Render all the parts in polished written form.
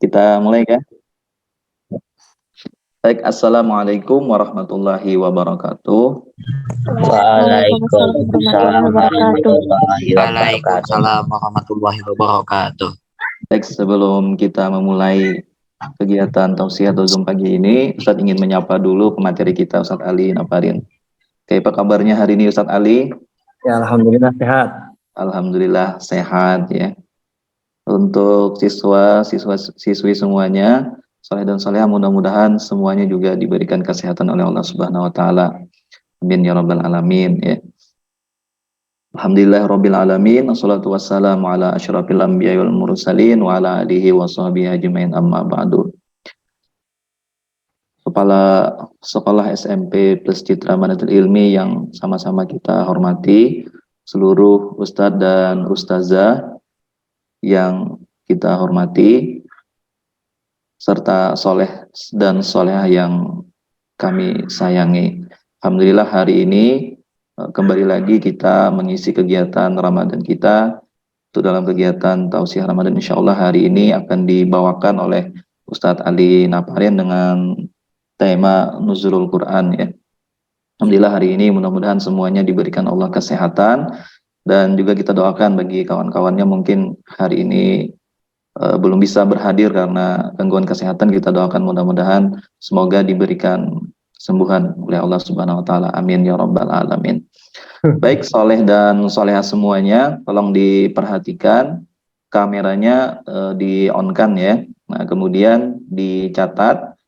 Kita mulai kan? Baik, Assalamualaikum warahmatullahi wabarakatuh. Waalaikumsalam warahmatullahi wabarakatuh. Waalaikumsalam warahmatullahi wabarakatuh. Baik, sebelum kita memulai kegiatan tausiah atau Zoom pagi ini, Ustadz ingin menyapa dulu pemateri kita, Ustadz Ali Naparin. Oke, apa kabarnya hari ini Ustadz Ali? Ya, alhamdulillah sehat. Alhamdulillah sehat ya. Untuk siswi semuanya, soleh dan soleha, mudah-mudahan semuanya juga diberikan kesehatan oleh Allah Subhanahu wa taala. Amin ya rabbal alamin ya. Alhamdulillah rabbil alamin, wassalatu wassalamu ala asyrafil anbiya wal mursalin wa ala alihi wa sahbihi ajmain, amma ba'du. Kepala Sekolah SMP plus Citra Manatul Ilmi yang sama-sama kita hormati, seluruh ustadz dan ustazah yang kita hormati, serta soleh dan solehah yang kami sayangi. Alhamdulillah hari ini kembali lagi kita mengisi kegiatan Ramadan kita. Itu dalam kegiatan tausiah Ramadan, insya Allah hari ini akan dibawakan oleh Ustadz Ali Naparin dengan tema Nuzulul Quran ya. Alhamdulillah hari ini mudah-mudahan semuanya diberikan Allah kesehatan, dan juga kita doakan bagi kawan-kawannya mungkin hari ini belum bisa berhadir karena gangguan kesehatan. Kita doakan mudah-mudahan semoga diberikan kesembuhan oleh Allah Subhanahu wa taala. Amin ya rabbal alamin. Baik, soleh dan soleha semuanya, tolong diperhatikan kameranya di-on-kan ya. Nah, kemudian dicatat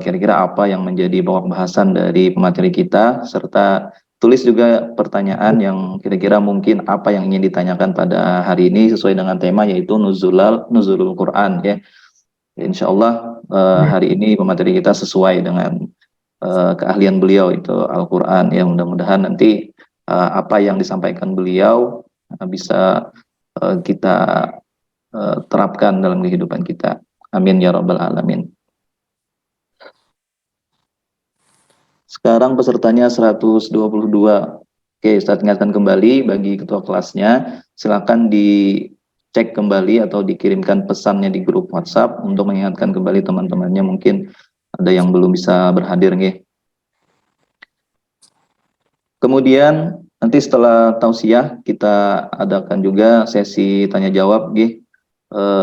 kira-kira apa yang menjadi pokok bahasan dari pemateri kita, serta tulis juga pertanyaan yang kira-kira mungkin apa yang ingin ditanyakan pada hari ini sesuai dengan tema, yaitu Nuzulul Quran ya. Insya Allah hari ini pemateri kita sesuai dengan keahlian beliau, itu Al-Quran ya. Mudah-mudahan nanti apa yang disampaikan beliau bisa kita terapkan dalam kehidupan kita. Amin ya rabbal alamin. Sekarang pesertanya 122. Oke, Ustaz ingatkan kembali bagi ketua kelasnya, silakan dicek kembali atau dikirimkan pesannya di grup WhatsApp untuk mengingatkan kembali teman-temannya, mungkin ada yang belum bisa berhadir nih. Kemudian nanti setelah tausiah kita adakan juga sesi tanya jawab nih.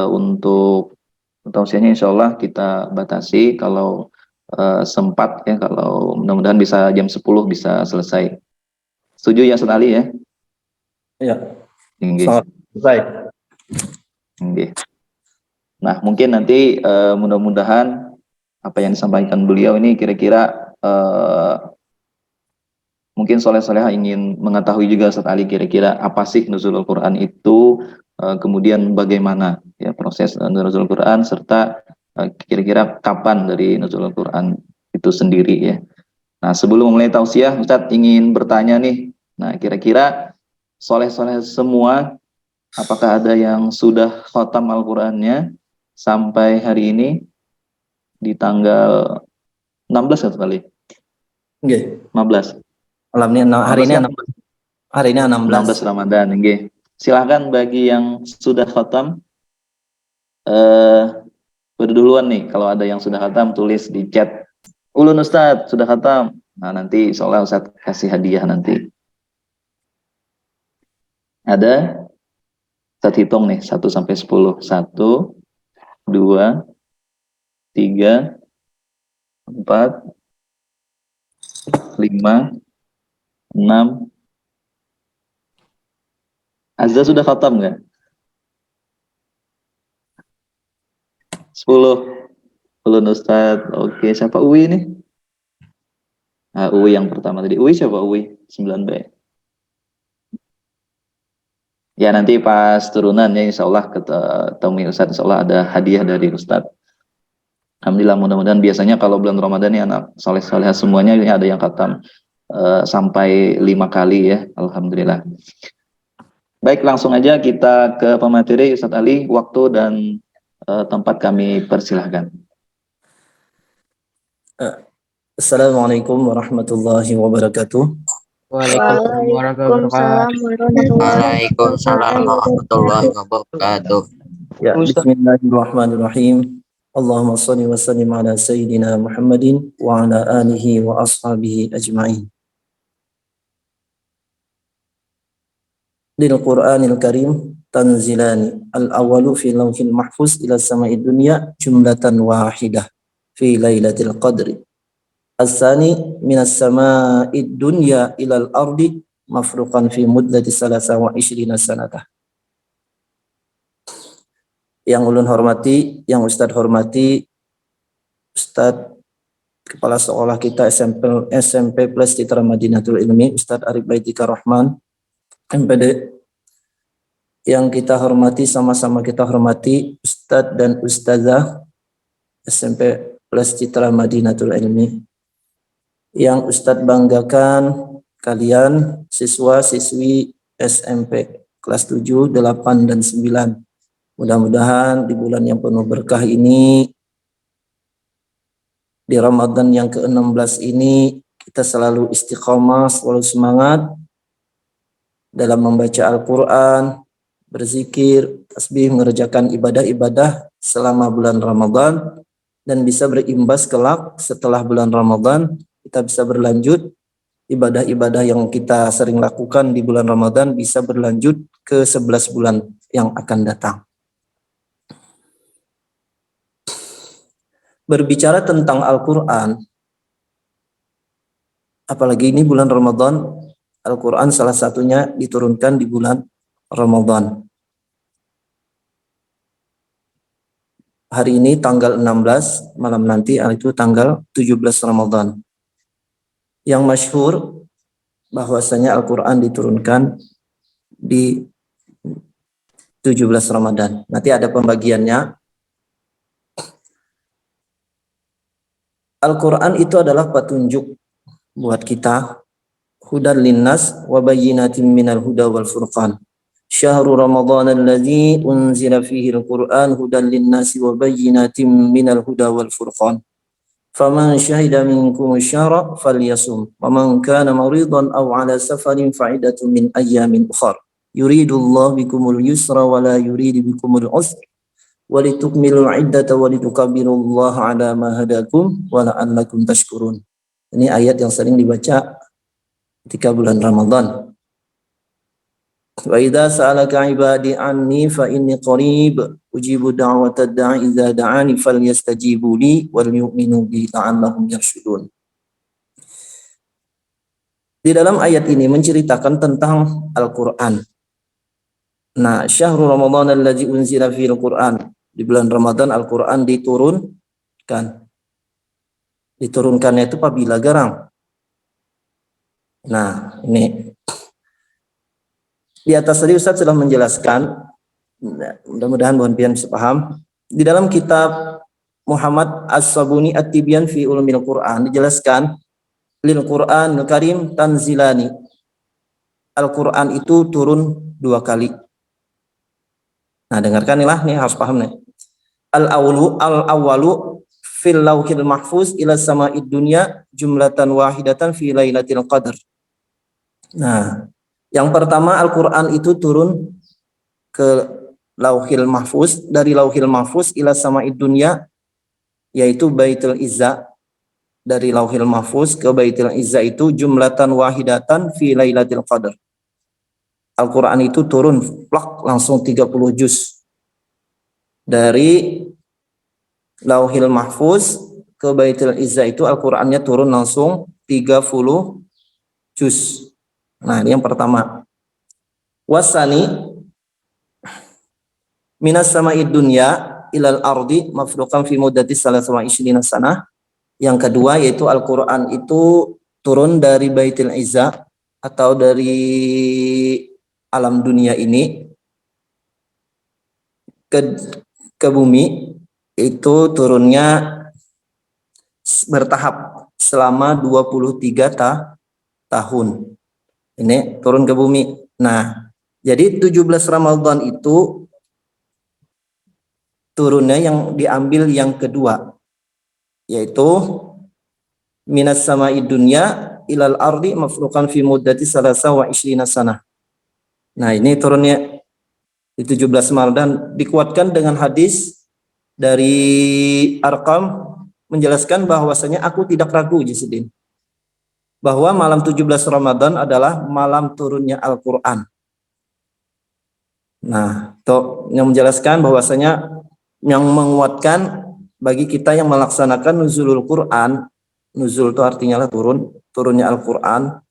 Untuk tausiahnya insya Allah kita batasi kalau sempat ya, kalau mudah-mudahan bisa jam 10 bisa selesai. Setuju ya Ustaz Ali ya? Iya. Selesai. Nah, mungkin nanti mudah-mudahan apa yang disampaikan beliau ini kira-kira mungkin soleh-soleha ingin mengetahui juga Ustaz Ali, kira-kira apa sih Nuzulul Quran itu, kemudian bagaimana ya proses Nuzulul Quran, serta kira-kira kapan dari Nuzulul Quran itu sendiri ya. Nah, sebelum mulai tausiah, Ustaz ingin bertanya nih. Nah, kira-kira soleh-soleh semua, apakah ada yang sudah khatam Al-Qur'annya sampai hari ini di tanggal 16 ya kali? Nggih. 15. Hari ini 16 Ramadan, nggih. Silahkan bagi yang sudah khatam, berduluan nih. Kalau ada yang sudah khatam, tulis di chat. Ulun Ustadz, sudah khatam. Nah, nanti soalnya Ustadz kasih hadiah nanti. Ada? Ustadz hitung nih, 1 sampai 10. 1, 2, 3, 4, 5, 6. Azza sudah khatam nggak? 10. Ulun Ustadz. Oke, siapa Uwi nih? Nah, Uwi yang pertama tadi. Uwi siapa Uwi? 9B. Ya, nanti pas turunannya insya Allah ketemu Ustadz, insya Allah ada hadiah dari Ustadz. Alhamdulillah, mudah-mudahan biasanya kalau bulan Ramadan ya anak soleh-soleh semuanya ini ada yang khatam sampai 5 kali ya. Alhamdulillah. Baik, langsung aja kita ke pemateri. Ustadz Ali, waktu dan tempat kami persilahkan. Assalamualaikum warahmatullahi wabarakatuh. Waalaikumsalam warahmatullahi wabarakatuh. Ya, bismillahirrahmanirrahim. Allahumma shalli wa sallim ala sayyidina Muhammadin wa ala alihi wa ashabihi ajma'in. Lil Qur'anil Karim tanzilani al-awwalu fi lawhil mahfuz ila sama'id dunya jumlatan wahidah fi lailatul qadri. As-sani minas sama'id dunya ila al-ardi mafruqan fi muddati 23 sanatah. Yang ulun hormati, yang Ustadz hormati, Ustadz Kepala Sekolah kita SMP Plus Citra Madinatul Ilmi, Ustadz Arif Baitika Rahman, MPD. Yang kita hormati, sama-sama kita hormati, Ustadz dan Ustazah SMP Plus Citra Madinatul Ilmi. Yang Ustadz banggakan kalian, siswa-siswi SMP kelas 7, 8, dan 9. Mudah-mudahan di bulan yang penuh berkah ini, di Ramadan yang ke-16 ini, kita selalu istiqomah, selalu semangat dalam membaca Al-Quran, berzikir, tasbih, mengerjakan ibadah-ibadah selama bulan Ramadan, dan bisa berimbas kelak setelah bulan Ramadan, kita bisa berlanjut ibadah-ibadah yang kita sering lakukan di bulan Ramadan bisa berlanjut ke 11 bulan yang akan datang. Berbicara tentang Al-Quran, apalagi ini bulan Ramadan, Al-Quran salah satunya diturunkan di bulan Ramadan. Hari ini tanggal 16, malam nanti itu tanggal 17 Ramadan. Yang masyhur bahwasanya Al-Quran diturunkan di 17 Ramadan. Nanti ada pembagiannya. Al-Quran itu adalah petunjuk buat kita. Hudan linnas wa bayyinatin minal huda wal furqan. Syahrul Ramadan alladzi unzila fihi al-Quran hudan linnasi wa bayyinatin minal huda wal furqan. Faman syahida minkum syahra falyasum wa man kana maridan aw ala safarin fa'idatun min ayyamin ukhra. Yuridullahu bikumul yusra wa la yuridu bikumul usra. Walitukmilul iddata walitukabbirullaha ala ma hadakum wa la'allakum tashkurun. Ini ayat yang sering dibaca ketika bulan Ramadan. Wa idza sa'alaka ibadi anni fa inni qarib ujibu da'watad da'i idza da'ani falyastajibu li wal yu'minu bi la'allahum yarshudun. Di dalam ayat ini menceritakan tentang Al-Qur'an. Nah, syahrul Ramadan allazi unzila fihi al-Qur'an. Di bulan Ramadan Al-Qur'an diturunkan. Diturunkannya itu apabila garang. Nah, ini di atas tadi Ustaz sudah menjelaskan, mudah-mudahan Buan Pian bisa paham. Di dalam kitab Muhammad As-Sabuni At-Tibyan fi Ulumil Qur'an dijelaskan lil Qur'an Karim tanzilani. Al-Qur'an itu turun 2 kali. Nah, dengarkan nih harus paham nih. Al-awwalu fil lauhil mahfuz ila sama'id dunya jumlatan wahidatan fi lailatul qadar. Nah, yang pertama Al-Qur'an itu turun ke lauhil mahfuz, dari lauhil mahfuz ila sama'id dunya, yaitu Baitul Izzah. Dari lauhil mahfuz ke Baitul Izzah itu jumlatan wahidatan fi lailatul qadar. Al-Quran itu turun plak langsung 30 juz. Dari Lauhil Mahfuz ke Baitul Izzah itu Al-Qurannya turun langsung 30 juz. Nah, ini yang pertama. Wasani minas sama'id dunya ilal ardi mafruqan fi muddati 23 sanah. Yang kedua yaitu Al-Quran itu turun dari Baitul Izzah atau dari alam dunia ini ke bumi, itu turunnya bertahap selama 23 tahun. Ini turun ke bumi. Nah, jadi 17 Ramadan itu turunnya yang diambil yang kedua, yaitu minas sama'id dunya ilal ardi mafruqan fi muddati 23 sanah. Nah, ini turunnya di 17 Ramadan, dikuatkan dengan hadis dari Arqam menjelaskan bahwasanya aku tidak ragu Jisuddin, bahwa malam 17 Ramadan adalah malam turunnya Al-Qur'an. Nah, yang menjelaskan bahwasanya yang menguatkan bagi kita yang melaksanakan nuzulul Quran, nuzul itu artinya lah turunnya Al-Quran,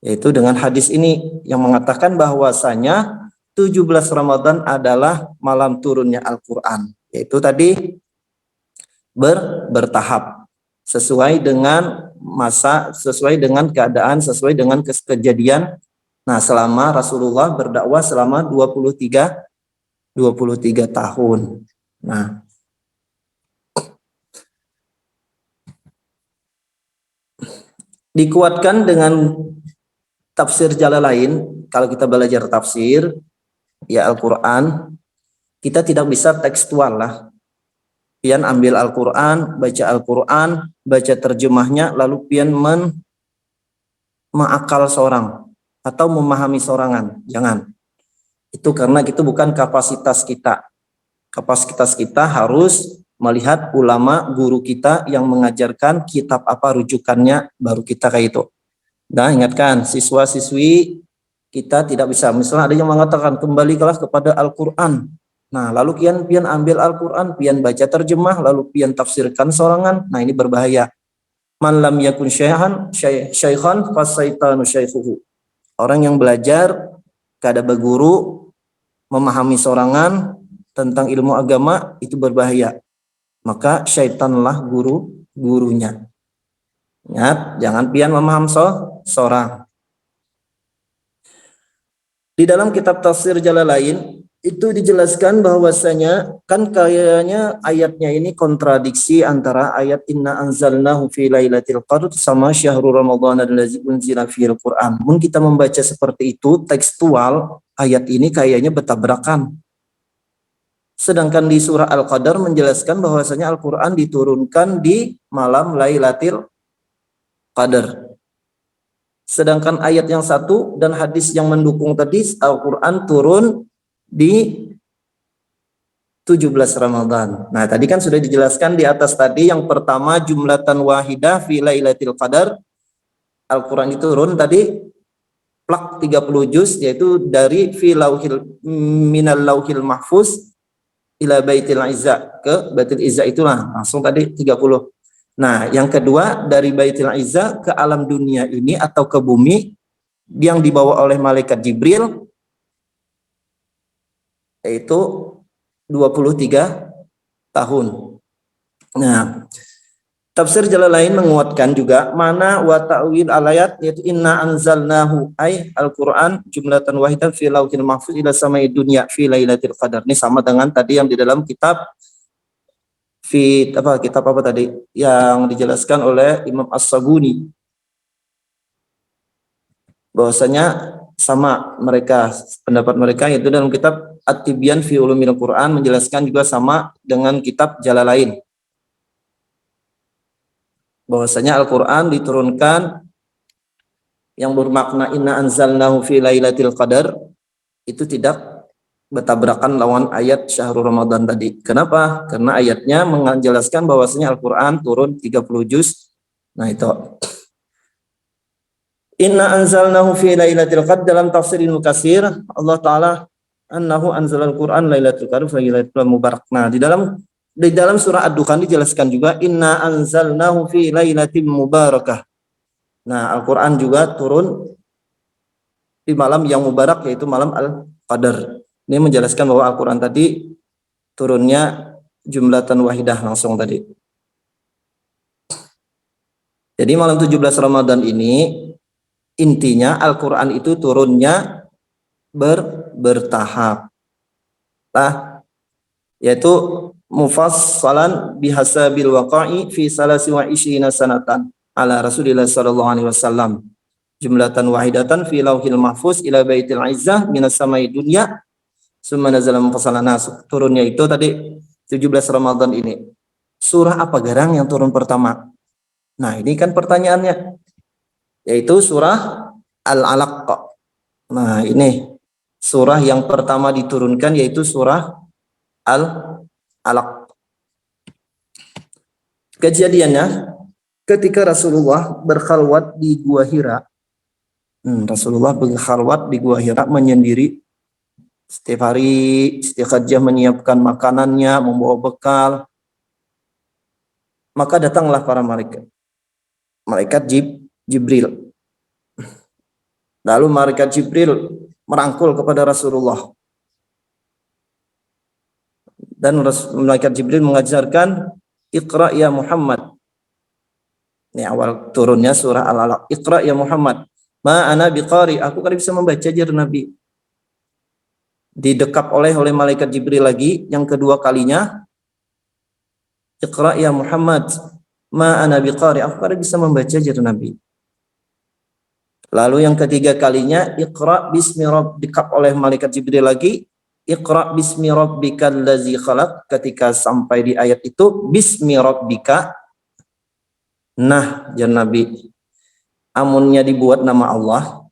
yaitu dengan hadis ini yang mengatakan bahwasanya 17 Ramadan adalah malam turunnya Al-Quran, yaitu tadi bertahap sesuai dengan masa, sesuai dengan keadaan, sesuai dengan kejadian. Nah, selama Rasulullah berdakwah selama 23 tahun. Nah, dikuatkan dengan tafsir Jalalain. Kalau kita belajar tafsir ya Al-Quran, kita tidak bisa tekstual lah. Pian ambil Al-Quran, baca terjemahnya, lalu pian mengakal seorang atau memahami sorangan. Jangan. Itu karena itu bukan kapasitas kita. Kapasitas kita harus melihat ulama guru kita yang mengajarkan kitab apa rujukannya, baru kita kayak itu. Nah, ingatkan siswa-siswi kita tidak bisa. Misalnya ada yang mengatakan kembalilah kepada Al-Quran. Nah, lalu pian ambil Al-Quran, pian baca terjemah, lalu pian tafsirkan sorangan. Nah, ini berbahaya. Man lam yakun syaikhan fasaitanu syaikhuhu. Orang yang belajar kada berguru, memahami sorangan tentang ilmu agama, itu berbahaya. Maka syaitanlah gurunya. Ingat, jangan pian memaham seorang. Di dalam kitab tafsir Jalalain itu dijelaskan bahwasanya kan kayaknya ayatnya ini kontradiksi antara ayat inna anzalnahu fi lailatul qadr sama syahrul ramadhan allazi unzila fihil Qur'an. Mungkin kita membaca seperti itu tekstual, ayat ini kayaknya bertabrakan. Sedangkan di surah Al-Qadar menjelaskan bahwasanya Al-Qur'an diturunkan di malam Lailatul Qadar. Sedangkan ayat yang satu dan hadis yang mendukung tadi, Al-Quran turun di 17 Ramadan. Nah, tadi kan sudah dijelaskan di atas tadi, yang pertama jumlatan wahidah fi lailatul qadar. Al-Quran itu turun tadi plak 30 juz, yaitu dari fi lauhil minal lauhil mahfuz ila baitil izza, ke baitil izza itulah langsung tadi 30. Nah, yang kedua dari Baitul Izzah ke alam dunia ini atau ke bumi yang dibawa oleh malaikat Jibril, yaitu 23 tahun. Nah, tafsir Jalalain menguatkan juga mana wa ta'wil alayat, yaitu inna anzalnahu ay Al-Quran jumlatan wahidan fi lauhil mahfuz ila samai dunya fi lailatul qadar. Ini sama dengan tadi yang di dalam kitab kitab apa tadi yang dijelaskan oleh Imam As-Saguni, bahwasanya sama mereka, pendapat mereka, yaitu dalam kitab At-Tibyan fi Ulumil Quran menjelaskan juga sama dengan kitab Jalalain, bahwasanya Al-Quran diturunkan yang bermakna inna anzalnahu fi lailatul qadar itu tidak bertabrakan lawan ayat syahrul Ramadan tadi. Kenapa? Karena ayatnya menjelaskan bahwasanya Al-Quran turun 30 juz. Nah, itu. Inna anzalnahu fi lailatul qadar, dalam tafsir Ibnu Katsir, Allah Ta'ala annahu anzalal Quran lailatul qadar fa lailatul mubarak. Nah, di dalam surah Ad-Dukhan dijelaskan juga inna anzalnahu fi lailatin mubarakah. Nah, Al-Quran juga turun di malam yang mubarak, yaitu malam Al-Qadar. Ini menjelaskan bahwa Al-Quran tadi turunnya jumlatan wahidah langsung tadi. Jadi malam 17 Ramadan ini intinya Al-Quran itu turunnya bertahap. Yaitu mufassalan bihasabil waqa'i fi salasi wa isyina sanatan ala Rasulillah sallallahu alaihi wasallam. Jumlatan wahidatan fi lauhil mahfuz ila baitil izzah minas samai dunya. Summa nazala mufassalana, turunnya itu tadi 17 Ramadan ini. Surah apa garang yang turun pertama? Nah, ini kan pertanyaannya. Yaitu surah Al-Alaq. Nah, ini Surah yang pertama diturunkan yaitu surah Al-Alaq. Kejadiannya ketika Rasulullah berkhalwat di Gua Hira. Rasulullah berkhalwat di Gua Hira menyendiri. Setiap hari Istiqajah menyiapkan makanannya, membawa bekal. Maka datanglah para malaikat. Malaikat Jibril. Lalu malaikat Jibril merangkul kepada Rasulullah. Dan malaikat Jibril mengajarkan, Iqra ya Muhammad. Ini awal turunnya surah Al-Alaq. Iqra ya Muhammad. Ma ana biqari. Aku kan bisa membaca jar Nabi. Didekap oleh malaikat Jibril lagi. Yang kedua kalinya. Iqra ya Muhammad. Ma ana biqari. Aku kan bisa membaca jar Nabi. Lalu yang ketiga kalinya. Iqra bismi rabb. Didekap oleh malaikat Jibril lagi. Iqra bismi rabbikal ladzi khalaq. Ketika sampai di ayat itu. Bismi rabbika. Nah, jar Nabi, amunnya dibuat nama Allah.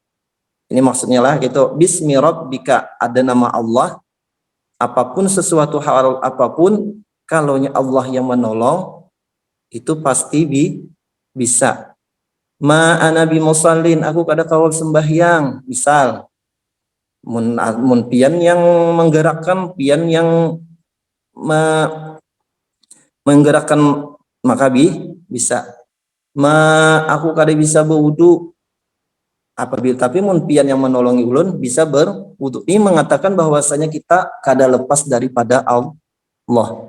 Ini maksudnya lah gitu. Bismi rabbika, ada nama Allah. Apapun sesuatu hal apapun, kalaunya Allah yang menolong, itu pasti bisa. Ma ana bi musallin, aku kada kawal sembahyang. Misal, mun pian yang menggerakkan, pian yang menggerakkan makabi bisa. Aku kada bisa berwudu apabila tapi mun pian yang menolongi ulun bisa berwudu. Ini mengatakan bahwasanya kita kada lepas daripada Allah.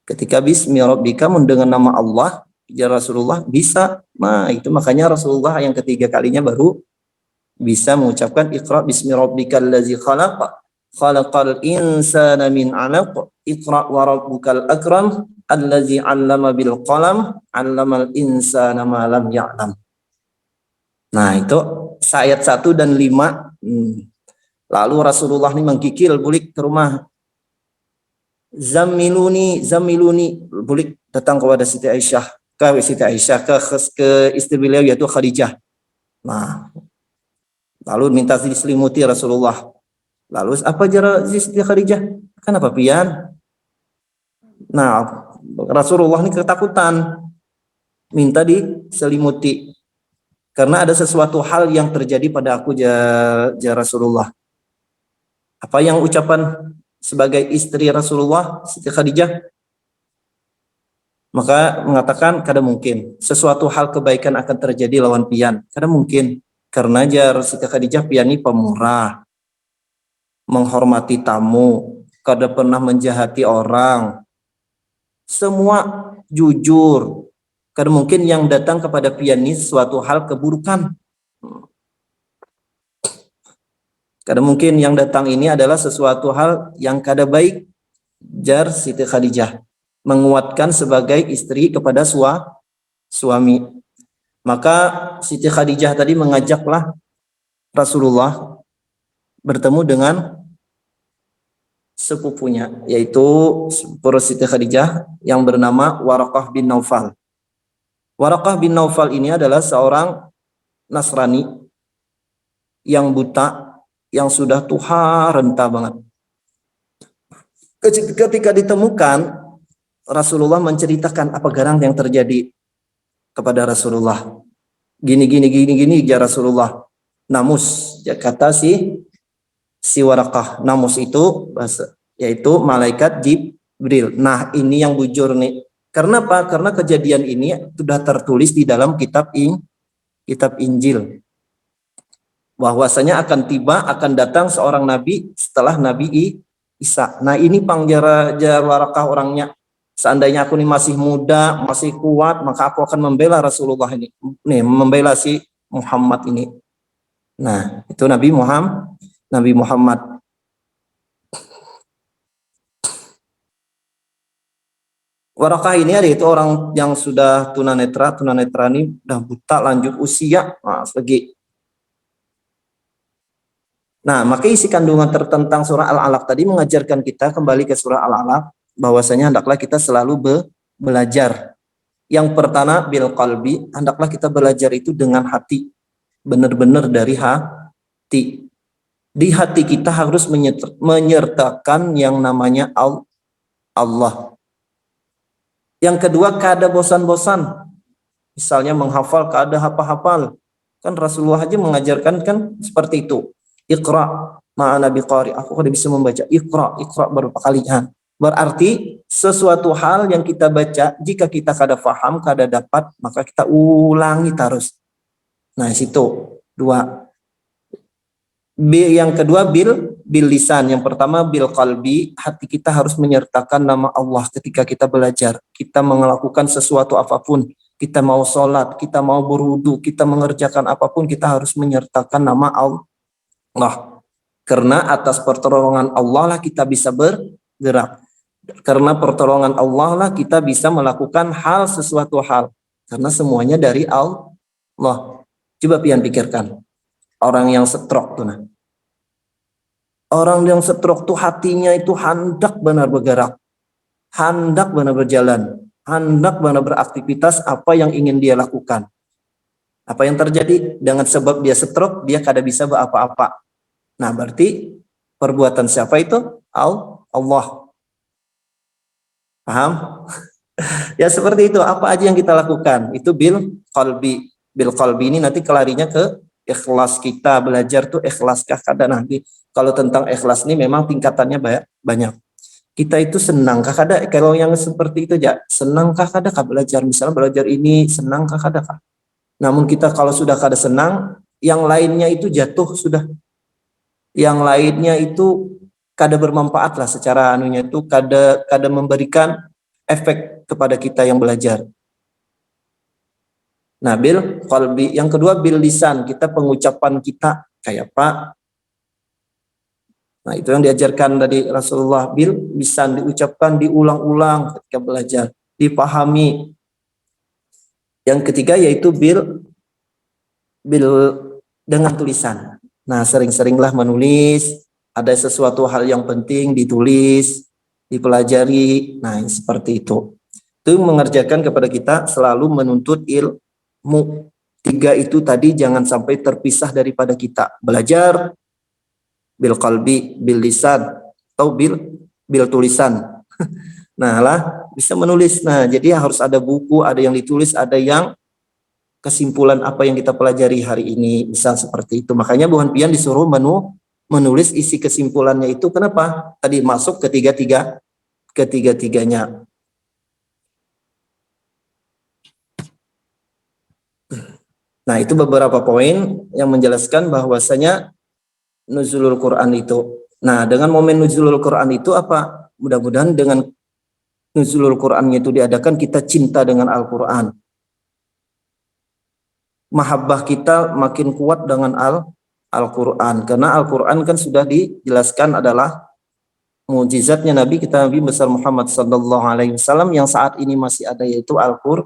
Ketika bismi rabbika mun dengan nama Allah ya Rasulullah bisa. Nah, itu makanya Rasulullah yang ketiga kalinya baru bisa mengucapkan Iqra bismi rabbikal ladzi khalaq khalaqal insana min 'alaq Iqra wa rabbukal akram allazi 'allama bil qalam 'allamal insana ma lam ya'lam. Nah, itu ayat 1 dan 5. Lalu Rasulullah ini menggigil bulik ke rumah. Zamiluni bulik datang kepada Siti Aisyah, ke istri beliau yaitu Khadijah. Nah, lalu minta diselimuti Rasulullah. Lalu apa jara Siti Khadijah? Kenapa pian? Nah, Rasulullah ini ketakutan, minta diselimuti karena ada sesuatu hal yang terjadi pada aku ya Rasulullah. Apa yang ucapan sebagai istri Rasulullah Siti Khadijah? Maka mengatakan kada mungkin sesuatu hal kebaikan akan terjadi lawan pian, kada mungkin karena jar Siti Khadijah pian ini pemurah, menghormati tamu, kada pernah menjahati orang. Semua jujur. Karena mungkin yang datang kepada pianis suatu hal keburukan. Karena mungkin yang datang ini adalah sesuatu hal yang kada baik. Jar Siti Khadijah menguatkan sebagai istri kepada suami. Maka Siti Khadijah tadi mengajaklah Rasulullah bertemu dengan sepupunya, yaitu sepupu Siti Khadijah yang bernama Waraqah bin Naufal. Waraqah bin Naufal ini adalah seorang Nasrani yang buta, yang sudah tua renta banget. Ketika ditemukan, Rasulullah menceritakan apa garang yang terjadi kepada Rasulullah. Gini ya Rasulullah. Namus, ya kata si Waraqah. Namus itu bahasa, yaitu malaikat Jibril. Nah, ini yang bujur nih. Karena apa? Karena kejadian ini sudah tertulis di dalam kitab Injil. Bahwasanya akan datang seorang nabi setelah Nabi Isa. Nah, ini jar Waraqah orangnya. Seandainya aku ini masih muda, masih kuat, maka aku akan membela Rasulullah ini. Nih, membela si Muhammad ini. Nah, itu Nabi Muhammad. Waraqah ini yaitu orang yang sudah tunanetra ini udah buta lanjut usia, lagi. Nah, maka isi kandungan tertentang surah Al-Alaq tadi mengajarkan kita kembali ke surah Al-Alaq bahwasanya hendaklah kita selalu belajar. Yang pertama bil qalbi, hendaklah kita belajar itu dengan hati, benar-benar dari hati. Di hati kita harus menyertakan yang namanya Allah. Yang kedua, kada bosan-bosan. Misalnya menghafal, kada hafal-hafal. Kan Rasulullah aja mengajarkan kan seperti itu. Iqra ma'ana biqari. Aku kada bisa membaca. Iqra berapa kali. Berarti sesuatu hal yang kita baca, jika kita kada faham, kada dapat, maka kita ulangi terus. Nah, situ dua. Yang kedua bil lisan, yang pertama bil qalbi, hati kita harus menyertakan nama Allah ketika kita belajar, kita melakukan sesuatu apapun, kita mau sholat, kita mau berwudu, kita mengerjakan apapun, kita harus menyertakan nama Allah, karena atas pertolongan Allah lah kita bisa bergerak, karena pertolongan Allah lah kita bisa melakukan sesuatu hal, karena semuanya dari Allah. Coba pian pikirkan orang yang stroke tuh, nah. Orang yang stroke tuh hatinya itu hendak benar bergerak, hendak benar berjalan, hendak benar beraktivitas apa yang ingin dia lakukan. Apa yang terjadi dengan sebab dia stroke, dia kada bisa apa-apa. Nah, berarti perbuatan siapa itu? Allah. Paham? Ya seperti itu. Apa aja yang kita lakukan? Itu bil qalbi. Bil qalbi ini nanti kelarinya ke ikhlas, kita belajar tuh ikhlaskah kada. Nanti kalau tentang ikhlas ini memang tingkatannya banyak. Kita itu senangkah kada? Kalau yang seperti itu aja, senangkah kada kah belajar? Misalnya belajar ini senangkah kada kah? Namun kita kalau sudah kada senang, yang lainnya itu jatuh sudah. Yang lainnya itu kada bermanfaat lah secara anunya itu kada memberikan efek kepada kita yang belajar. Nah, bil qalbi. Yang kedua bil lisan, kita pengucapan kita kayak apa? Nah, itu yang diajarkan dari Rasulullah, bil lisan, diucapkan, diulang-ulang ketika belajar, dipahami. Yang ketiga yaitu bil dengan tulisan. Nah, sering-seringlah menulis, ada sesuatu hal yang penting ditulis, dipelajari. Nah, seperti itu. Itu mengerjakan kepada kita selalu menuntut ilmu. Tiga itu tadi jangan sampai terpisah daripada kita. Belajar bil qalbi, bil lisan, atau bil tulisan. Nah lah, bisa menulis. Nah, jadi harus ada buku, ada yang ditulis, ada yang kesimpulan apa yang kita pelajari hari ini, misal seperti itu. Makanya Buhan Pian disuruh menulis isi kesimpulannya itu. Kenapa? Tadi masuk ketiga-tiganya. Nah, itu beberapa poin yang menjelaskan bahwasanya nuzulul Quran itu. Nah, dengan momen nuzulul Quran itu apa? Mudah-mudahan dengan nuzulul Qurannya itu diadakan, kita cinta dengan Al-Quran. Mahabbah kita makin kuat dengan Al-Quran. Karena Al-Quran kan sudah dijelaskan adalah mukjizatnya Nabi kita, Nabi besar Muhammad SAW yang saat ini masih ada, yaitu Al-Quran.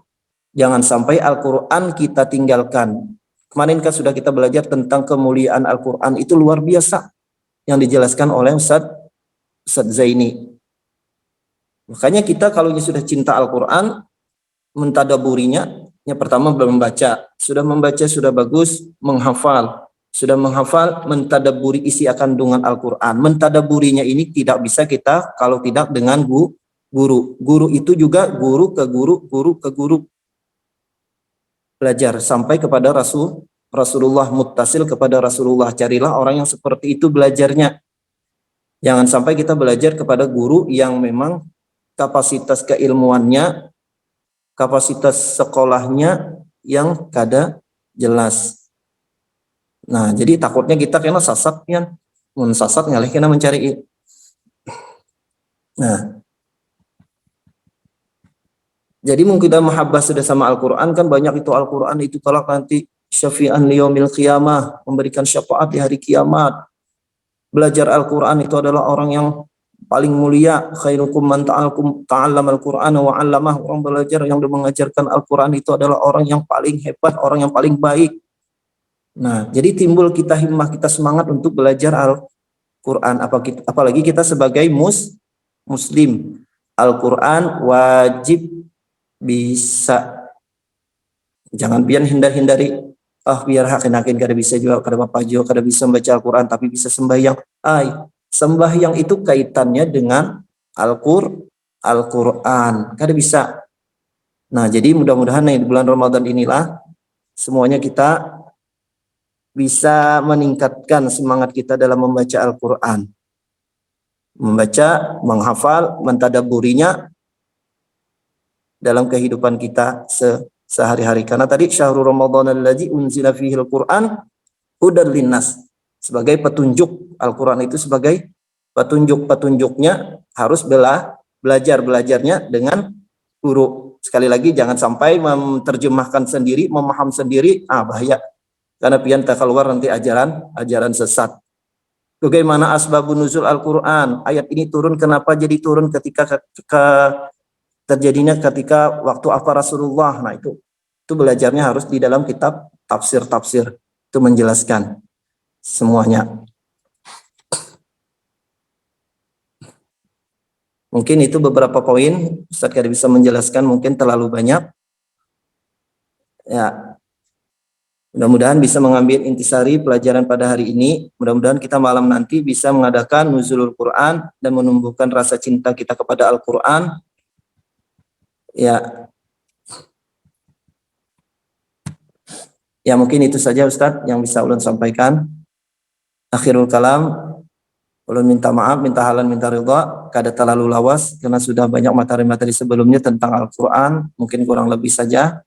Jangan sampai Al-Quran kita tinggalkan. Kemarin kan sudah kita belajar tentang kemuliaan Al-Quran, itu luar biasa yang dijelaskan oleh Ustaz Zaini. Makanya kita kalau sudah cinta Al-Quran, mentadaburinya, yang pertama belum membaca, sudah membaca sudah bagus, menghafal, sudah menghafal, mentadaburi isi kandungan Al-Quran. Mentadaburinya ini tidak bisa kita kalau tidak dengan guru. Guru itu juga guru ke guru. Belajar sampai kepada Rasulullah, muttasil kepada Rasulullah. Carilah orang yang seperti itu belajarnya. Jangan sampai kita belajar kepada guru yang memang kapasitas keilmuannya, kapasitas sekolahnya yang kada jelas. Nah, jadi takutnya kita kena sasat kan. Mun sasat ngalih kena mencari. Nah, jadi mungkin kita mahabbah sudah sama Al-Quran, kan banyak itu Al-Quran itu kalau nanti syafi'an liyaumil qiyamah, memberikan syafaat di hari kiamat. Belajar Al-Quran itu adalah orang yang paling mulia. Khairukum man ta'allama Al-Quran wa 'allamah. Orang belajar yang mengajarkan Al-Quran itu adalah orang yang paling hebat, orang yang paling baik. Nah, jadi timbul kita himmah, kita semangat untuk belajar Al-Quran. Apalagi kita sebagai muslim. Al-Quran wajib bisa. Jangan pian hindari biar hakin-hakin kada bisa juga, kada apa juga, kada bisa membaca Al-Quran tapi bisa sembahyang. Sembahyang itu kaitannya dengan Al-Quran, kada bisa. Nah, jadi mudah-mudahan di bulan Ramadan inilah semuanya kita bisa meningkatkan semangat kita dalam membaca Al-Quran. Membaca, menghafal, mentadabburinya dalam kehidupan kita sehari-hari. Karena tadi syahrul Ramadan alladzi unzila fihi al-Qur'an hudan linnas, sebagai petunjuk. Al-Qur'an itu sebagai petunjuknya harus belajarnya dengan guru. Sekali lagi jangan sampai menerjemahkan sendiri, memaham sendiri, bahaya. Karena pian tak keluar nanti ajaran sesat. Bagaimana asbabun nuzul Al-Qur'an? Ayat ini turun, kenapa jadi turun ketika terjadinya ketika waktu apa Rasulullah. Nah, itu belajarnya harus di dalam kitab tafsir itu menjelaskan semuanya. Mungkin itu beberapa poin, Ustaz kada bisa menjelaskan, mungkin terlalu banyak. Ya, mudah-mudahan bisa mengambil intisari pelajaran pada hari ini. Mudah-mudahan kita malam nanti bisa mengadakan nuzulul Quran dan menumbuhkan rasa cinta kita kepada Al-Quran. Ya mungkin itu saja Ustadz yang bisa ulun sampaikan. Akhirul kalam, ulun minta maaf, minta halan, minta ridha, kada terlalu lawas karena sudah banyak materi-materi sebelumnya tentang Al-Quran, mungkin kurang lebih saja.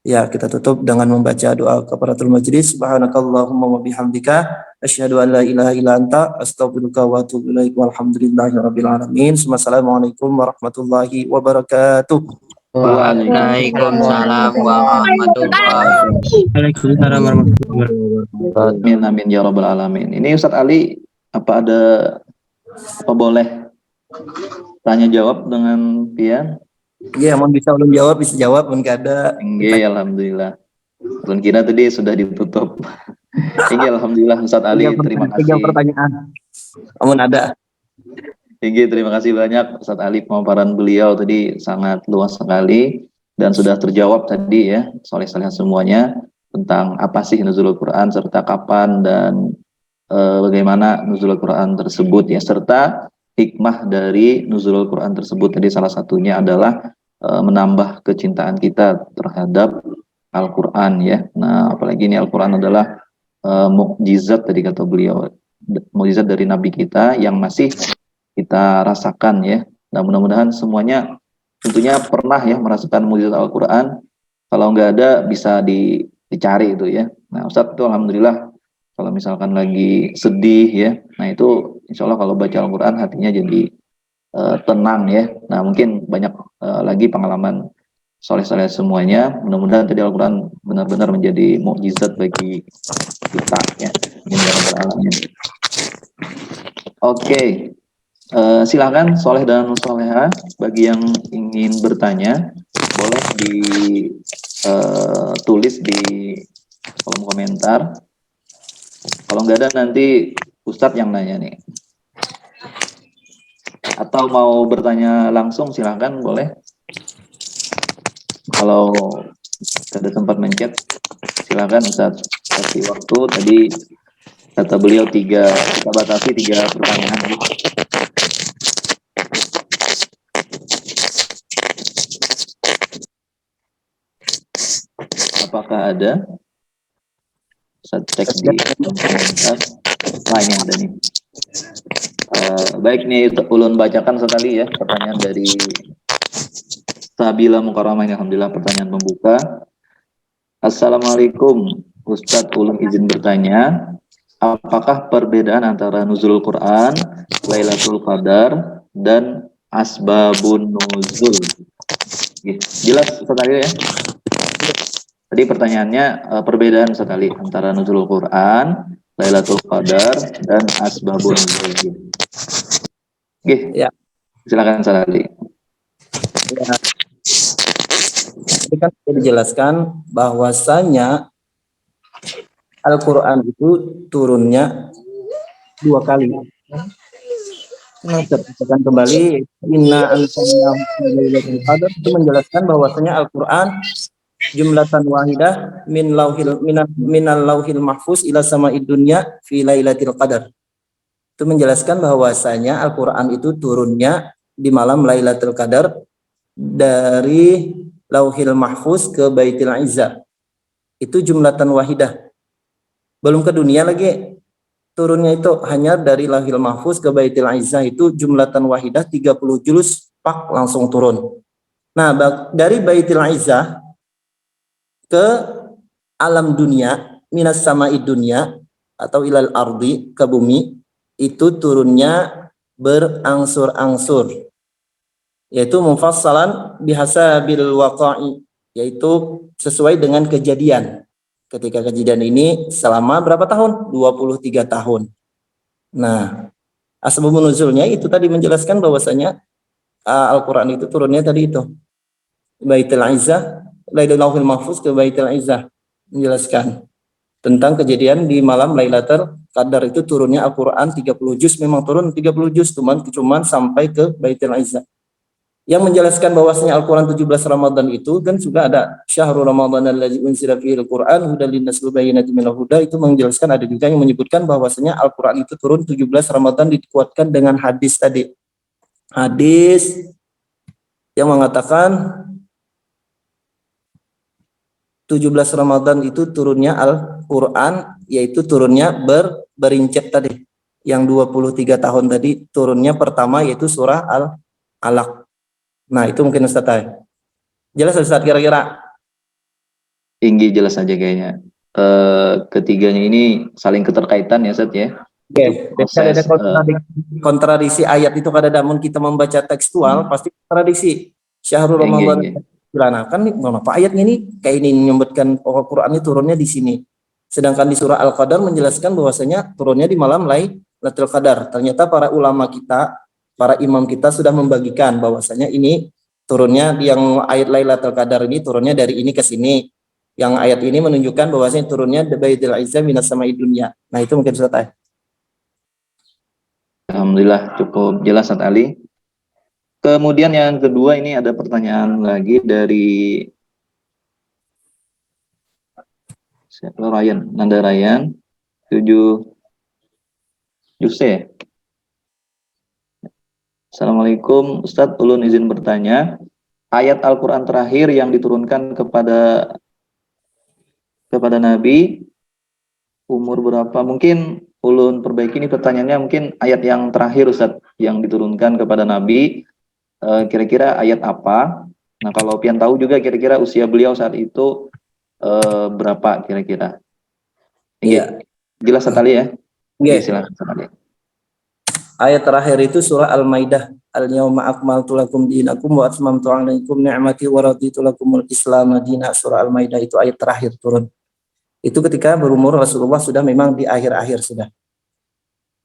Ya, kita tutup dengan membaca doa kafaratul majlis. Subhanakallahumma wa bihamdika asyhadu an la ilaha illa anta astaghfiruka wa atubu ilaik. Walhamdulillahirabbil alamin. Wassalamualaikum warahmatullahi wabarakatuh. Waalaikumsalam warahmatullahi wabarakatuh. Amin ya rabbal alamin. Ini Ustadz Ali, apa boleh tanya jawab dengan Pian? Iya, mau bisa ulun jawab, bisa jawab, pun kada. Iya, alhamdulillah. Ulun kira tadi sudah ditutup. Iya, alhamdulillah Ustadz Ali, terima kasih. 3 pertanyaan. Amun ada. Tinggi, terima kasih banyak Ustadz Ali, pemaparan beliau tadi sangat luas sekali dan sudah terjawab tadi ya soleh-soleh semuanya tentang apa sih nuzulul Quran serta kapan dan bagaimana nuzulul Quran tersebut ya, serta hikmah dari nuzulul Quran tersebut. Tadi salah satunya adalah menambah kecintaan kita terhadap Al-Quran ya. Nah, apalagi ini Al-Quran adalah mukjizat tadi kata beliau, mukjizat dari Nabi kita yang masih kita rasakan ya. Nah, mudah-mudahan semuanya tentunya pernah ya merasakan mukjizat Al-Quran. Kalau nggak ada bisa dicari itu ya. Nah, Ustadz itu alhamdulillah kalau misalkan lagi sedih ya, nah itu insya Allah kalau baca Al-Quran hatinya jadi tenang ya. Nah, mungkin banyak lagi pengalaman soleh-soleh semuanya. Mudah-mudahan tadi Al-Quran benar-benar menjadi mukjizat bagi kita ya. Oke. Silakan soleh dan soleha bagi yang ingin bertanya boleh ditulis di kolom komentar. Kalau nggak ada nanti Ustadz yang nanya nih. Atau mau bertanya langsung silakan boleh. Kalau ada tempat mencet silakan Ustadz kasih waktu. Tadi kata beliau kita batasi 3 pertanyaan. Apakah ada? Saya cek di komentar. Ini ada nih. Baik nih, ulun bacakan sekali ya pertanyaan dari Sabila Mukarramah. Alhamdulillah pertanyaan pembuka. Assalamualaikum Ustadz, ulun izin bertanya, apakah perbedaan antara nuzulul Quran, Lailatul Qadar, dan asbabun nuzul? Jelas Ustadz Ali ya? Tadi pertanyaannya perbedaan sekali antara nuzulul Quran, Lailatul Qadar, dan asbabun nuzul. Oke, ya. Silakan Ustadz Ali. Ya. Tadi kan sudah dijelaskan bahwasanya Al-Quran itu turunnya 2 kali. Katakan kembali, Inna anzalnahu fi lailatul qadar, itu menjelaskan bahwasanya Al-Quran jumlatan wahidah minal lauhil mahfuz ila sama'id dunya fi lailatul qadar. Itu menjelaskan bahwasanya Al-Qur'an itu turunnya di malam Lailatul Qadar dari Lauhil Mahfuz ke Baitul Izzah. Itu jumlatan wahidah. Belum ke dunia lagi. Turunnya itu hanya dari Lauhil Mahfuz ke Baitul Izzah itu jumlatan wahidah 30 juz pak langsung turun. Nah, dari Baitul Izzah ke alam dunia, minas sama'id dunya atau ilal ardi, ke bumi, itu turunnya berangsur-angsur, yaitu mufassalan bihasabil waqa'i, yaitu sesuai dengan kejadian. Ketika kejadian ini selama berapa tahun? 23 tahun. Nah, asbabun nuzulnya itu tadi menjelaskan bahwasanya Al-Qur'an itu turunnya tadi itu Baitul Izzah, Lauhul Mahfuz ke Baitul Izzah, menjelaskan tentang kejadian di malam Lailatul Qadar itu turunnya Al-Qur'an 30 juz, memang turun 30 juz cuman sampai ke Baitul Izzah. Yang menjelaskan bahwasanya Al-Qur'an 17 Ramadan itu kan juga ada Syahrul Ramadan allazi unzila fihi al-Qur'an hudal linnas wa bayyinatin minal huda, itu menjelaskan, ada juga yang menyebutkan bahwasanya Al-Qur'an itu turun 17 Ramadan dikuatkan dengan hadis tadi. Hadis yang mengatakan 17 Ramadan itu turunnya Al-Qur'an, yaitu turunnya berincep tadi. Yang 23 tahun tadi turunnya pertama yaitu surah Al-Alaq. Nah, itu mungkin Ustaz. Jelas Ustaz kira-kira? Tinggi jelas saja kayaknya. Ketiganya ini saling keterkaitan ya Ustaz ya. Oke, Proses ada kontradiksi ayat itu kada namun kita membaca tekstual pasti kontradiksi. Syahrul Ramadan. Nah, kan kenapa ayatnya ini kayak ini menyebutkan Al-Qur'an ini turunnya di sini. Sedangkan di surah Al-Qadar menjelaskan bahwasanya turunnya di malam Lailatul Qadar. Ternyata para ulama kita, para imam kita sudah membagikan bahwasanya ini turunnya yang ayat Lailatul Qadar ini turunnya dari ini ke sini. Yang ayat ini menunjukkan bahwasanya turunnya Baitul Izzah minas sama'id dunya. Nah, itu mungkin Ustaz. Alhamdulillah cukup jelas Ustaz Ali. Kemudian yang kedua ini ada pertanyaan lagi dari Nanda Ryan 7 Yuse. Assalamualaikum Ustadz, ulun izin bertanya, ayat Al-Quran terakhir yang diturunkan kepada Nabi umur berapa? Mungkin ulun perbaiki ini pertanyaannya, mungkin ayat yang terakhir Ustadz yang diturunkan kepada Nabi, kira-kira ayat apa? Nah, kalau pian tahu juga kira-kira usia beliau saat itu berapa kira-kira? Iya. Jelas sekali ya? Iya. Silakan sekali. Ayat terakhir itu surah Al-Maidah. Al-yawma akmaltu lakum dinakum wa atmamtu 'alaikum ni'mati wa raditu lakumul Islam madina. Surah Al-Maidah itu ayat terakhir turun. Itu ketika berumur Rasulullah sudah memang di akhir-akhir sudah.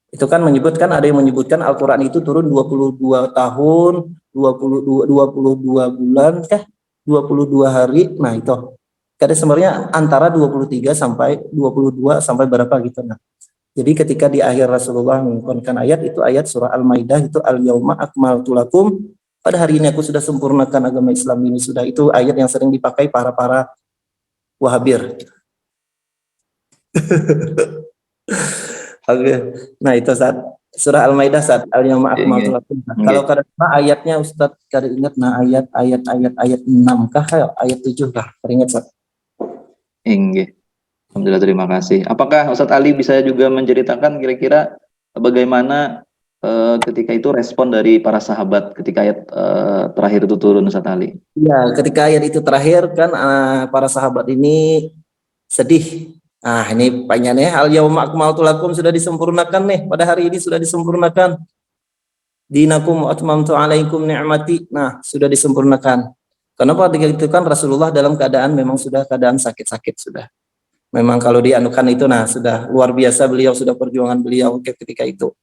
Itu kan menyebutkan, ada yang menyebutkan Al-Qur'an itu turun 22 tahun, 22 bulan 22 hari. Nah, itu. Kadang sebenarnya antara 23 sampai 22 sampai berapa gitu. Nah, jadi ketika di akhir Rasulullah mengungkapkan ayat itu, ayat surah Al-Maidah itu al-yauma akmaltu lakum, pada hari ini aku sudah sempurnakan agama Islam ini sudah. Itu ayat yang sering dipakai para Wahabir. Oke. Nah, itu saat surah Al-Maidah saat al-yauma akmaltu lakum. Kalau kada ayatnya Ustaz kada ingat, nah ayat 6 kah ayat 7 kah? Teringat Ustaz? Inggih. Alhamdulillah, terima kasih. Apakah Ustadz Ali bisa juga menceritakan kira-kira bagaimana ketika itu respon dari para sahabat ketika ayat terakhir itu turun, Ustadz Ali? Ya, ketika ayat itu terakhir kan para sahabat ini sedih. Ini panjangnya al-yauma akmaltu lakum sudah disempurnakan nih, pada hari ini sudah disempurnakan. Dinakum wa atmamtu 'alaikum ni'mati. Nah, sudah disempurnakan. Kenapa? Ketika itu kan Rasulullah dalam keadaan memang sudah keadaan sakit-sakit sudah. Memang kalau dianukan itu sudah luar biasa beliau, sudah perjuangan beliau ketika itu.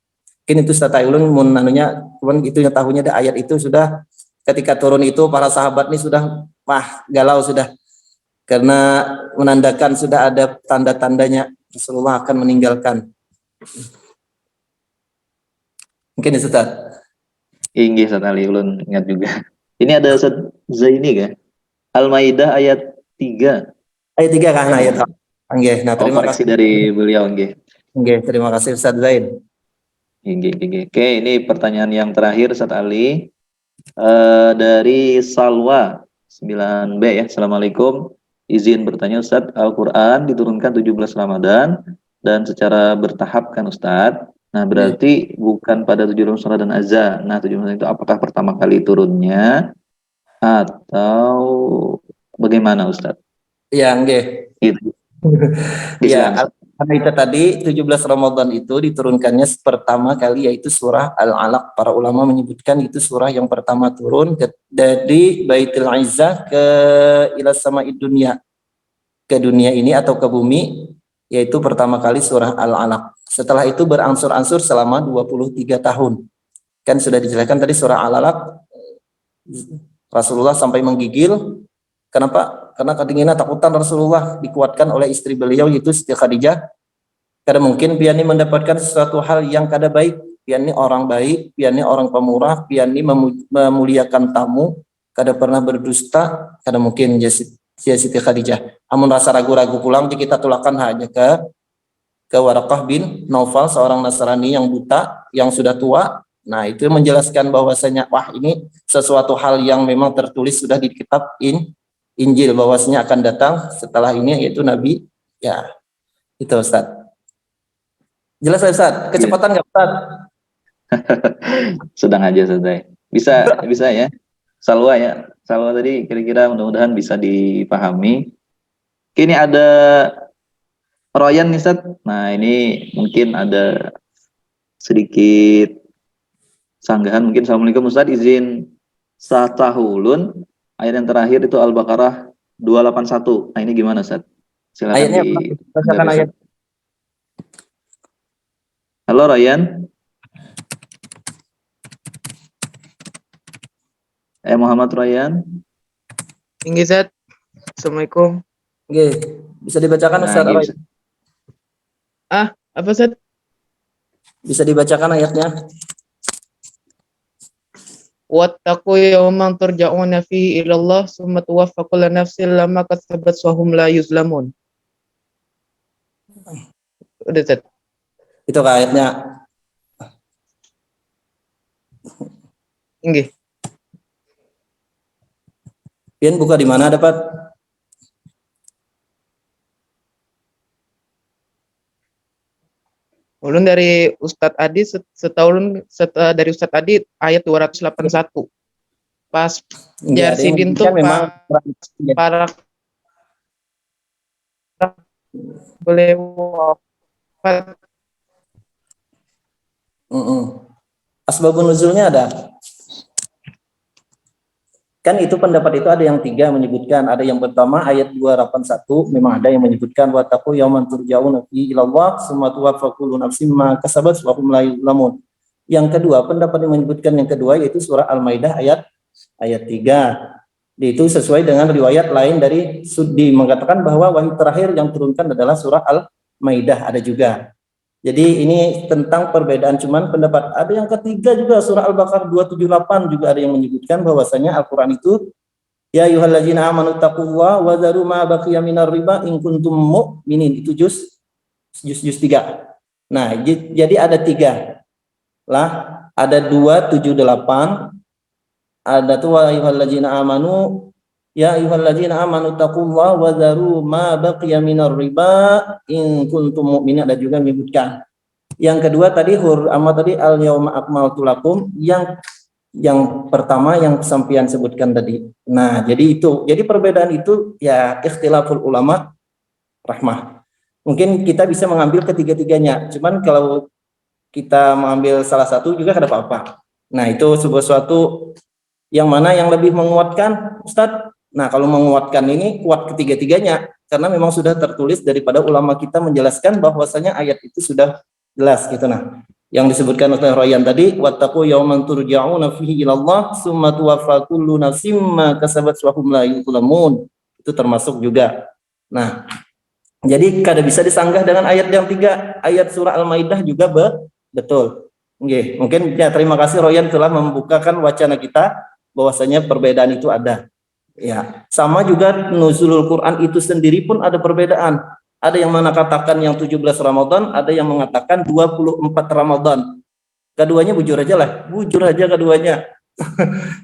Mungkin itu Ustaz Ulun menanunya, cuman itu yang tahunya ada ayat itu sudah ketika turun itu para sahabat ini sudah galau sudah. Karena menandakan sudah ada tanda-tandanya Rasulullah akan meninggalkan. Mungkin itu Ustaz. Inggih Ustaz Ali, ulun ingat juga. Ini ada Ustaz Zaini kan? Al-Maidah ayat 3. Ayat 3 kan ayat. Nggih. Nah, terima koreksi kasih. dari beliau nggih. Nggih, terima kasih Ustaz Zain. Nggih. Oke, ini pertanyaan yang terakhir Ustaz Ali. Dari Salwa 9B ya. Assalamualaikum. Izin bertanya Ustadz, Al-Quran diturunkan 17 Ramadan dan secara bertahap kan Ustadz. Nah berarti bukan pada 17 Ramadan dan Azza. Nah 17 itu apakah pertama kali turunnya atau bagaimana Ustadz? Iya, nggih. Gitu. Ya, karena itu tadi 17 Ramadan itu diturunkannya pertama kali yaitu surah Al-Alaq. Para ulama menyebutkan itu surah yang pertama turun dari Baitul Izzah ke ila sama'id dunya, ke dunia ini atau ke bumi, yaitu pertama kali surah Al-Alaq. Setelah itu berangsur-angsur selama 23 tahun. Kan sudah dijelaskan tadi surah Al-Alaq Rasulullah sampai menggigil. Kenapa? Karena kedinginan takutan Rasulullah dikuatkan oleh istri beliau yaitu Siti Khadijah. Karena mungkin pian ini mendapatkan sesuatu hal yang kada baik, pian ini orang baik, pian ini orang pemurah, pian ini memuliakan tamu, kada pernah berdusta, kada mungkin Siti Khadijah. Amun rasa ragu-ragu pulang kita tulakan hanya ke Waraqah bin Naufal, seorang Nasrani yang buta, yang sudah tua. Nah, itu menjelaskan bahwasanya wah ini sesuatu hal yang memang tertulis sudah di kitab Injil bahwasanya akan datang setelah ini yaitu Nabi. Ya, itu Ustaz. Jelas Ustaz? Kecepatan nggak Ustaz? Sedang aja Ustaz. Bisa ya. Salwa ya. Salwa tadi kira-kira mudah-mudahan bisa dipahami. Ini ada Royan nih Ustaz. Nah, ini mungkin ada sedikit sanggahan mungkin. Assalamualaikum Ustaz, izin satahulun ayat yang terakhir itu Al-Baqarah 281. Nah ini gimana Ustaz? Silakan ayatnya bacakan ayat. Halo Ryan. Muhammad Ryan. Tinggi Ustaz. Assalamualaikum. Oke, bisa dibacakan Ustaz. Apa Ustaz? Bisa dibacakan ayatnya. Wattaqu yawman turja'una fihi ila Allah summa tuwaffa kullu nafsin lamma kasabat wa hum la yuzlamun. Udah Ustaz. Itu ayatnya. Nggih. Pian buka di mana dapat? Ulun dari Ustadz Adi dari Ustadz Adi ayat 281. Pas Jarsidin tuh memang para boleh wafat. Asbabun nuzulnya ada. Kan itu pendapat itu ada yang 3 menyebutkan, ada yang pertama ayat 281 memang ada yang menyebutkan wattaqu yauman turja'una fihi ila Allah summa tuwaffa kullu nafsin ma kasabat wa hum la yuzlamun. Yang kedua, pendapat yang menyebutkan yang kedua yaitu surah Al-Maidah ayat 3. Itu sesuai dengan riwayat lain dari Suddi mengatakan bahwa wahyu terakhir yang turunkan adalah surah Al-Maidah ada juga. Jadi ini tentang perbedaan, cuman pendapat ada yang ketiga juga surah Al-Baqarah 278 juga ada yang menyebutkan bahwasanya Al-Qur'an itu ya ayyuhallazina amanu taqullaha wa dzaru ma baqiya minar riba in kuntum mu'minin, itu juz 3. Nah, jadi ada 3 lah, ada 278, ada tuh wa ayyuhallazina amanu ya ayyuhallazina amanu taqullaha wa dzaru ma baqiya minar riba in kuntum mu'minin, ada juga menyebutkan. Yang kedua tadi tadi al yauma akmaltu lakum, yang pertama yang sampean sebutkan tadi. Nah, jadi itu. Jadi perbedaan itu ya ikhtilaful ulama rahmah. Mungkin kita bisa mengambil ketiga-tiganya. Cuman kalau kita mengambil salah satu juga kada apa-apa. Nah, itu sesuatu yang mana yang lebih menguatkan Ustadz? Nah, kalau menguatkan ini kuat ketiga-tiganya karena memang sudah tertulis daripada ulama kita menjelaskan bahwasanya ayat itu sudah jelas gitu. Nah, yang disebutkan oleh Royan tadi wattaqu yauman turja'una fihi ila Allah summa tuwaffa kullu nafsin ma kasabat wa hum la yuzlamun, itu termasuk juga. Nah, jadi kada bisa disanggah dengan ayat yang 3 ayat surah Al-Maidah juga betul. Nggih, mungkin ya terima kasih Royan telah membukakan wacana kita bahwasanya perbedaan itu ada. Ya, sama juga nuzulul Quran itu sendiri pun ada perbedaan. Ada yang mengatakan yang 17 Ramadan, ada yang mengatakan 24 Ramadan. Keduanya bujur aja lah, bujur aja keduanya.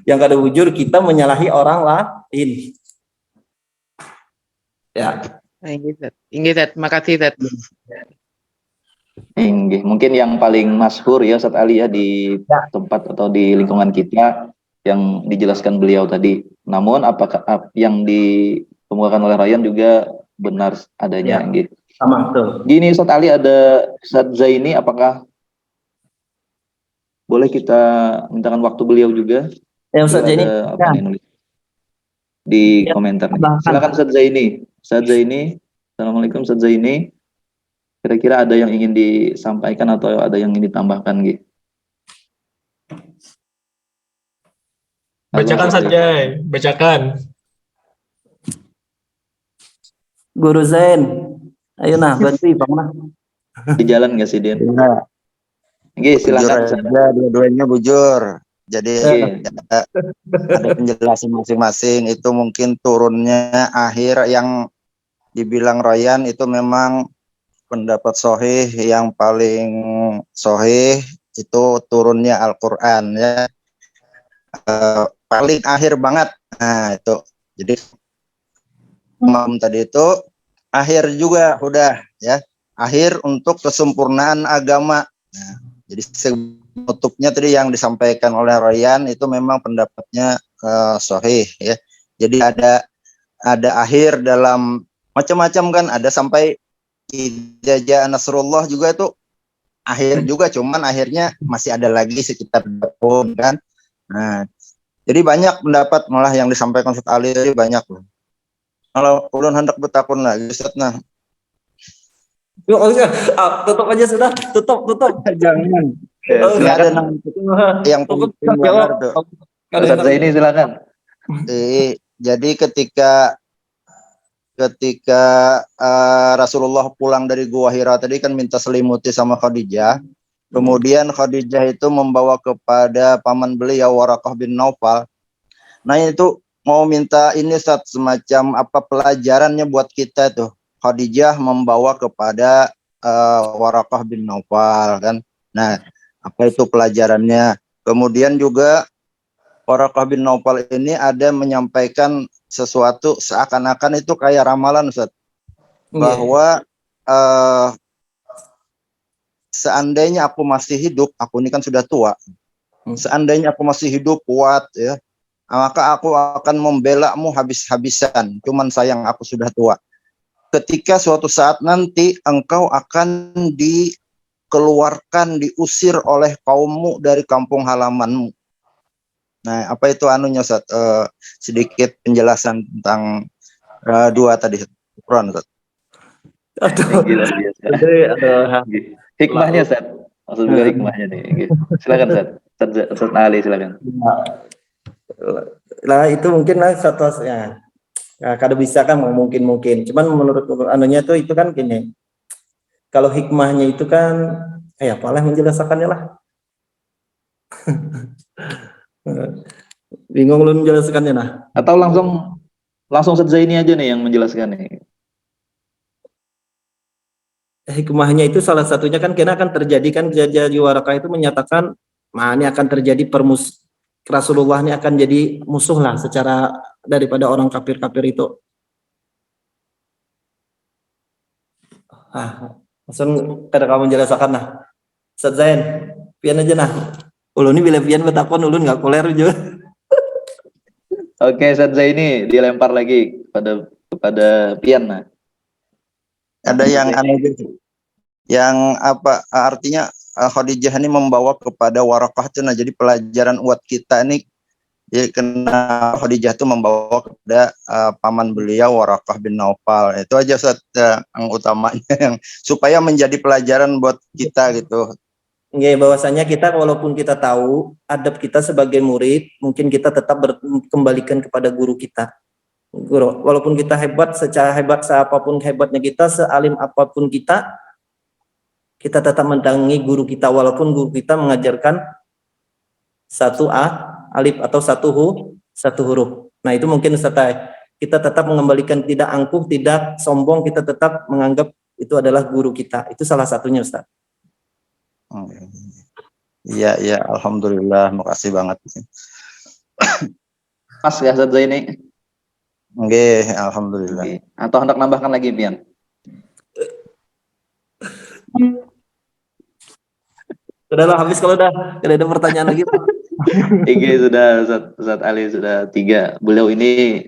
Yang kada bujur kita menyalahi orang lain. Ya. Inggih, Zat. Makasih, Zat. Inggih. Mungkin yang paling masyhur ya Ustadz Ali ya di tempat atau di lingkungan kita yang dijelaskan beliau tadi. Namun apakah yang dikemukakan oleh Ryan juga benar adanya Ya. gitu. Sama betul. Gini Ustadz Ali, ada Ustadz Zaini, apakah boleh kita mintakan waktu beliau juga? Ya Ustaz Beliau Zaini. ada apa Ya. nih nulis di Ya, komentar nih. tambahkan. Silakan Ustadz Zaini. Ustadz Zaini, Assalamualaikum Ustadz Zaini. Kira-kira ada yang ingin disampaikan atau ada yang ingin ditambahkan gitu? Bacakan saja, bacakan. Guru Zain. Ayo nah, bantu Bang nah. Di jalan nggak sih Din? Ya, Oke, bujur silakan. aja, dua-duanya bujur. Jadi Oke. ada penjelasan masing-masing. Itu mungkin turunnya akhir yang dibilang Ryan itu memang pendapat sohih yang paling sohih itu turunnya Al-Quran ya. Paling akhir banget. Nah itu. Jadi Imam tadi itu akhir juga udah ya. Akhir untuk kesempurnaan agama. Nah, jadi penutupnya tadi yang disampaikan oleh Ryan itu memang pendapatnya sahih ya. Jadi ada akhir dalam macam-macam kan, ada sampai idza jaa nasrullah juga itu akhir juga, cuman akhirnya masih ada lagi sekitar tahun kan. Nah, jadi banyak pendapat malah yang disampaikan Ustaz Ali tadi banyak loh. Kalau ulun hendak bertakun lagi Ustaz, nah Yuk, tutup aja sudah, tutup. jangan. Nggak ada yang penting benar tuh. Ustadz Zaini silakan. Jadi ketika Rasulullah pulang dari Gua Hira tadi kan minta selimuti sama Khadijah. Kemudian Khadijah itu membawa kepada paman beliau Waraqah bin Naufal. Nah itu mau minta ini Ustaz, semacam apa pelajarannya buat kita tuh. Khadijah membawa kepada Waraqah bin Naufal kan. Nah, apa itu pelajarannya? Kemudian juga Waraqah bin Naufal ini ada menyampaikan sesuatu seakan-akan itu kayak ramalan Ustaz. Bahwa seandainya aku masih hidup, aku ini kan sudah tua. Seandainya aku masih hidup kuat ya, maka aku akan membelamu habis-habisan. Cuman sayang aku sudah tua. Ketika suatu saat nanti engkau akan dikeluarkan, diusir oleh kaummu dari kampung halamanmu. Nah, apa itu anunya Ustaz? Sedikit penjelasan tentang dua tadi. Quran Ustaz. Hikmahnya Ustaz. Maksud beliau hikmahnya nih. Silakan Ustaz. Ustaz Ali silakan. Nah, itu mungkin lah satu ya. Nah, kada bisa kan mungkin. Cuman menurut anunya tuh itu kan gini. Kalau hikmahnya itu kan apalah menjelaskannya lah. Bingung lu menjelaskannya nah. Atau langsung Ustaz Zaini aja nih yang menjelaskan nih. Hikmahnya itu salah satunya kan karena akan terjadi kan jadi Waraqah itu menyatakan ini akan terjadi Rasulullah ini akan jadi musuh lah secara daripada orang kafir-kafir itu. Langsung kada kamu menjelaskan nah. Ustaz Zain, pian aja nah. Ulun ini bila pian betakon ulun nggak koler juga. Oke, Ustaz Zaini dilempar lagi kepada pian nah. Ada yang yang apa artinya Khadijah ini membawa kepada Waraqah itu, nah jadi pelajaran buat kita ini ya, kena Khadijah itu membawa kepada paman beliau Waraqah bin Naufal. Itu aja Ustaz, yang utamanya yang supaya menjadi pelajaran buat kita gitu. Nggak, bahwasanya kita walaupun kita tahu adab kita sebagai murid, mungkin kita tetap kembalikan kepada guru kita. Guru, walaupun kita hebat, secara hebat seapapun hebatnya kita, sealim apapun kita tetap mendatangi guru kita walaupun guru kita mengajarkan satu alif atau satu huruf. Nah itu mungkin Ustaz, kita tetap mengembalikan, tidak angkuh, tidak sombong, kita tetap menganggap itu adalah guru kita. Itu salah satunya Ustaz. Iya, iya, alhamdulillah, makasih banget. Mas ya Ustaz Zaini. Oke, alhamdulillah. Oke. Atau hendak nambahkan lagi Pian? Sudahlah, habis kalau udah tidak ada pertanyaan lagi. Oke, sudah Ustaz Ali sudah 3. Beliau ini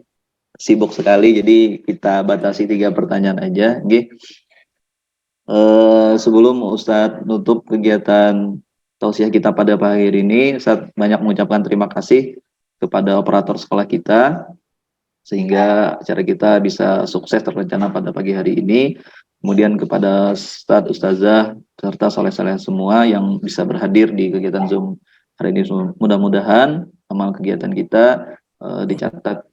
sibuk sekali, jadi kita batasi 3 pertanyaan aja. Oke. Sebelum Ustadz nutup kegiatan tausiah kita pada pagi hari ini, Ustadz banyak mengucapkan terima kasih kepada operator sekolah kita, sehingga acara kita bisa sukses terrencana pada pagi hari ini. Kemudian kepada Ustadz, Ustazah, serta soleh-soleh semua yang bisa berhadir di kegiatan Zoom hari ini. Mudah-mudahan amal kegiatan kita dicatat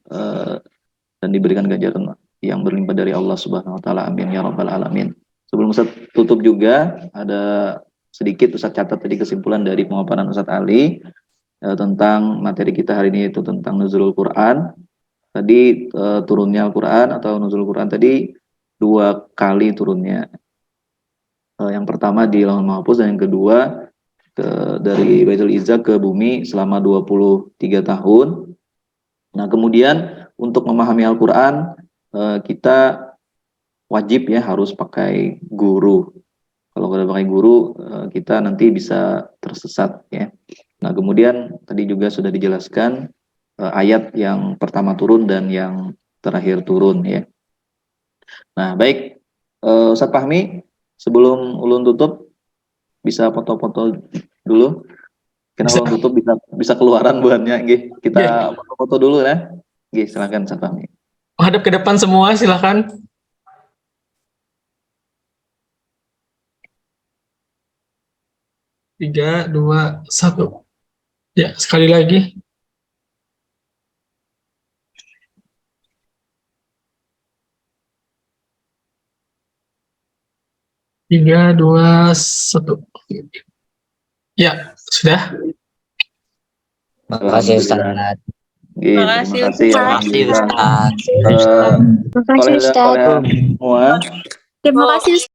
dan diberikan ganjaran yang berlimpah dari Allah Subhanahu wa taala. Amin ya rabbal alamin. Sebelum Ustaz tutup juga, ada sedikit Ustaz catat tadi kesimpulan dari pemaparan Ustaz Ali tentang materi kita hari ini, itu tentang nuzulul Quran. Tadi turunnya Al-Quran atau nuzulul Quran tadi 2 kali turunnya. Yang pertama di Lauhul Mahfuz dan yang kedua dari Baitul Izzah ke bumi selama 23 tahun. Nah, kemudian untuk memahami Al-Quran kita wajib ya harus pakai guru. Kalau tidak pakai guru kita nanti bisa tersesat ya. Nah, kemudian tadi juga sudah dijelaskan ayat yang pertama turun dan yang terakhir turun ya. Nah, baik Ustaz Fahmi, sebelum ulun tutup bisa foto-foto dulu. Kenapa ulun tutup bisa keluaran buahnya nggih. Kita foto-foto dulu ya. Nggih, silakan Ustaz Fahmi. Hadap ke depan semua, silakan. Tiga, dua, satu. Ya, sekali lagi. Tiga, dua, satu. Ya, sudah. Terima kasih Ustaz. Terima kasih alhamdulillah. Terima kasih Ustaz. Semua. Terima kasih Ustaz.